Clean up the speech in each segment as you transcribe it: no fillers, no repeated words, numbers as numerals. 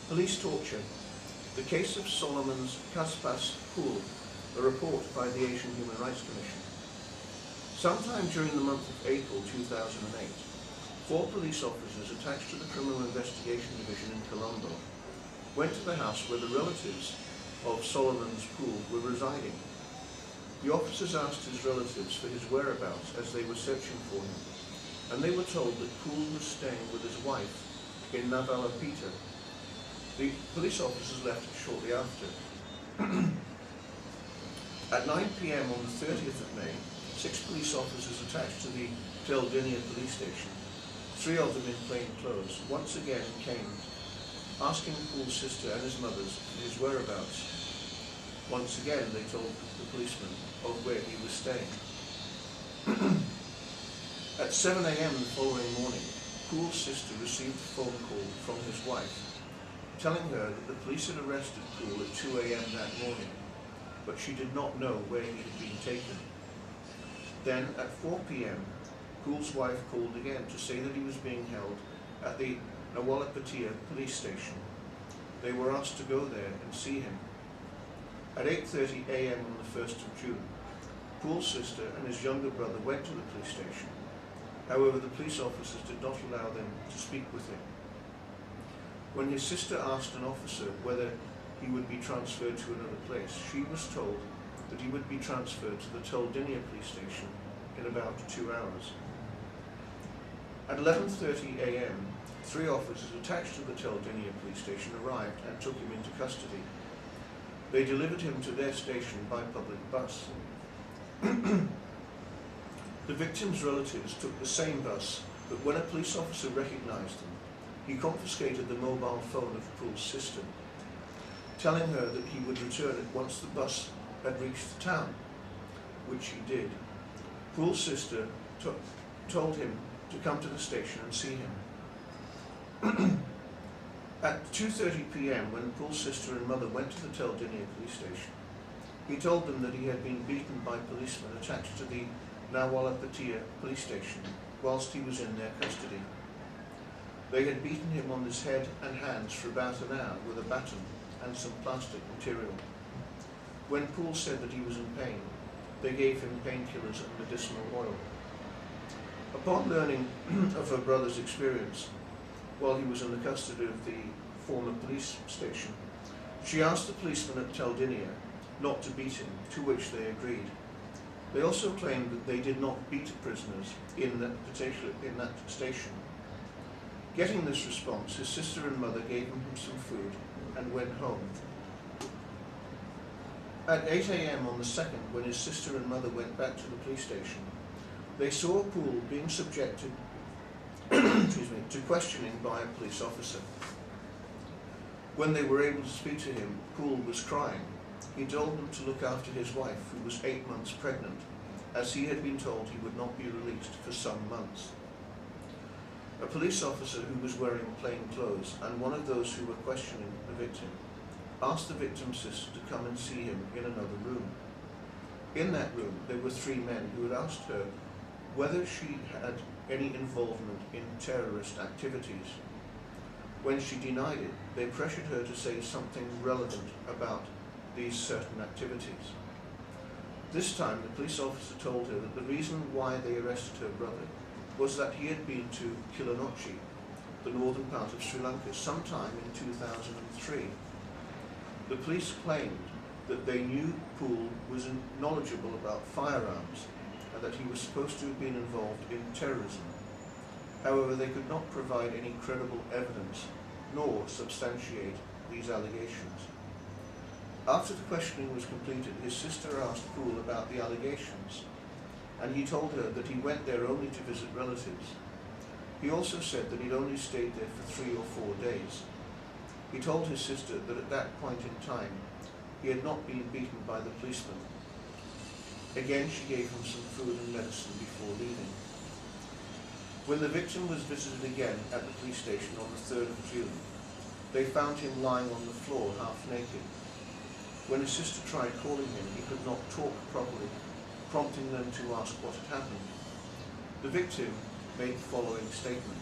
Police torture. The case of Solomons Caspas Poul, a report by the Asian Human Rights Commission. Sometime during the month of April 2008, 4 police officers attached to the Criminal Investigation Division in Colombo went to the house where the relatives of Solomons Poul were residing. The officers asked his relatives for his whereabouts as they were searching for him, and they were told that Poul was staying with his wife in Navalapita. The police officers left shortly after. At 9 p.m. on the 30th of May, 6 police officers attached to the Teldinia police station, 3 of them in plain clothes, once again came, asking Poul's sister and his mother's his whereabouts. Once again, they told the policeman of where he was staying. At 7 a.m. the following morning, Poul's sister received a phone call from his wife, telling her that the police had arrested Poul at 2 a.m. that morning, but she did not know where he had been taken. Then, at 4 p.m., Poul's wife called again to say that he was being held at the Nawalapatia police station. They were asked to go there and see him. At 8:30 a.m. on the 1st of June, Poul's sister and his younger brother went to the police station. However, the police officers did not allow them to speak with him. When his sister asked an officer whether he would be transferred to another place, she was told that he would be transferred to the Teldinia police station in about 2 hours. At 11:30 a.m., 3 officers attached to the Teldinia police station arrived and took him into custody. They delivered him to their station by public bus. The victim's relatives took the same bus, but when a police officer recognized them, he confiscated the mobile phone of Poul's sister, telling her that he would return it once the bus had reached the town, which he did. Poul's sister told him to come to the station and see him. At 2:30 p.m., when Poul's sister and mother went to the Teldinia police station, he told them that he had been beaten by policemen attached to the Nawalapatia police station whilst he was in their custody. They had beaten him on his head and hands for about an hour with a baton and some plastic material. When Poul said that he was in pain, they gave him painkillers and medicinal oil. Upon learning of her brother's experience while he was in the custody of the former police station, she asked the policemen at Teldinia not to beat him, to which they agreed. They also claimed that they did not beat prisoners in that station. Getting this response, his sister and mother gave him some food and went home. At 8 a.m. on the 2nd, when his sister and mother went back to the police station, they saw Poul being subjected to questioning by a police officer. When they were able to speak to him, Poul was crying. He told them to look after his wife, who was 8 months pregnant, as he had been told he would not be released for some months. A police officer who was wearing plain clothes and one of those who were questioning the victim asked the victim's sister to come and see him in another room. In that room, there were 3 men who had asked her whether she had any involvement in terrorist activities. When she denied it, they pressured her to say something relevant about these certain activities. This time, the police officer told her that the reason why they arrested her brother was that he had been to Kilinochchi, the northern part of Sri Lanka, sometime in 2003. The police claimed that they knew Poul was knowledgeable about firearms and that he was supposed to have been involved in terrorism. However, they could not provide any credible evidence nor substantiate these allegations. After the questioning was completed, his sister asked Poul about the allegations, and he told her that he went there only to visit relatives. He also said that he'd only stayed there for 3 or 4 days. He told his sister that at that point in time, he had not been beaten by the policeman. Again, she gave him some food and medicine before leaving. When the victim was visited again at the police station on the 3rd of June, they found him lying on the floor, half naked. When his sister tried calling him, he could not talk properly, prompting them to ask what had happened. The victim made the following statement.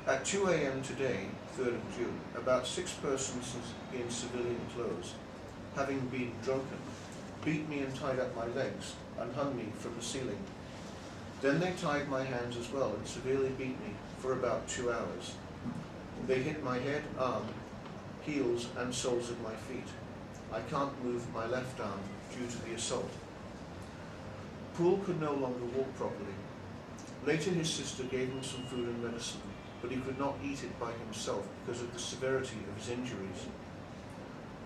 At 2 a.m. today, 3rd of June, about 6 persons in civilian clothes, having been drunken, beat me and tied up my legs and hung me from the ceiling. Then they tied my hands as well and severely beat me for about 2 hours. They hit my head, arm, heels and soles of my feet. I can't move my left arm due to the assault. Poul could no longer walk properly. Later his sister gave him some food and medicine, but he could not eat it by himself because of the severity of his injuries.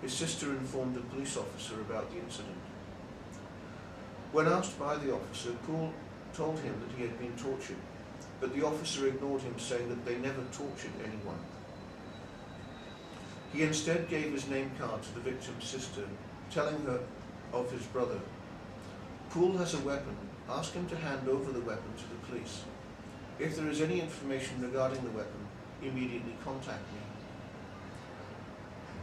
His sister informed the police officer about the incident. When asked by the officer, Poul told him that he had been tortured, but the officer ignored him, saying that they never tortured anyone. He instead gave his name card to the victim's sister, telling her of his brother. Poul has a weapon. Ask him to hand over the weapon to the police. If there is any information regarding the weapon, immediately contact me.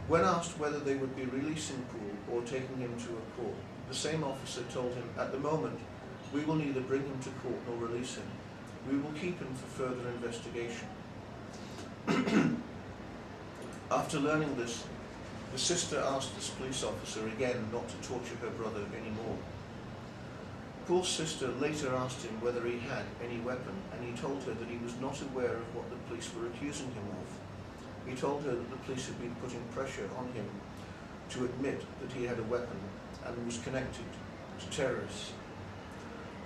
When asked whether they would be releasing Poul or taking him to a court, the same officer told him, "At the moment, we will neither bring him to court nor release him. We will keep him for further investigation." After learning this, the sister asked this police officer again not to torture her brother anymore. Poul's sister later asked him whether he had any weapon, and he told her that he was not aware of what the police were accusing him of. He told her that the police had been putting pressure on him to admit that he had a weapon and was connected to terrorists.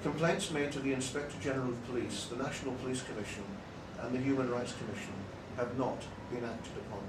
Complaints made to the Inspector General of Police, the National Police Commission and the Human Rights Commission have not been acted upon.